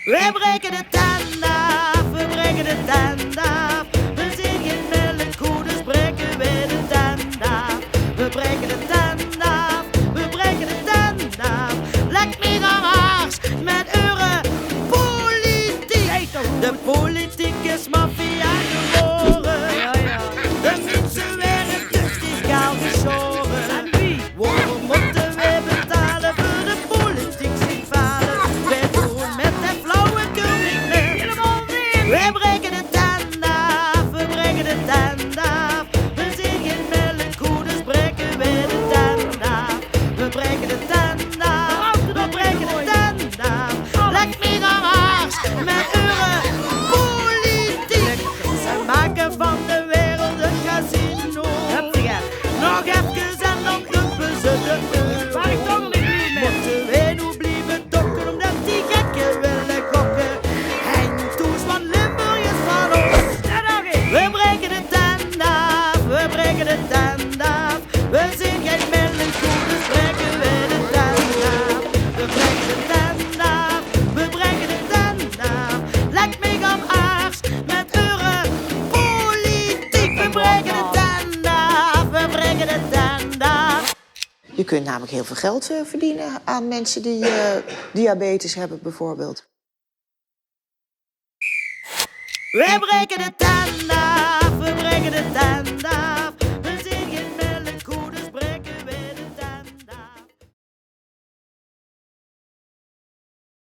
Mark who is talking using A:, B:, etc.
A: We breken de tent af, we breken de tent af. We zien geen melkkoe, dus breken we de tent af. We breken de tent af, we breken de tent af. Lek me aan haars met eure politiek. De politiek is maffia geboren. De mensen werden duchtig kaal geschoren. Waarom moeten we betalen voor de politiek zich falen? Wij doen met de flauwekul niet meer. We breken de tent af, we breken de tent af. We zien geen melkkoe, dus breken we de tent af. We breken de tent af, we breken de tent af. Lek me aan haars met eure politiek. Ze maken van de wereld een casino. Nog even en dan dumpen ze de euro. Moeten wij nu blijven dokken omdat die gekken willen gokken? En toes van Limburg is van ons. We breken de tent af, we breken de tent af. We zien geen melkkoe, dus breken we de tent af. We breken de tent af, we breken de tent af. Lek me aan haars met eure politiek. We breken de tent af, we breken de tent af.
B: Je kunt namelijk heel veel geld verdienen aan mensen die diabetes hebben bijvoorbeeld.
A: We breken de tent af, we breken de tent af.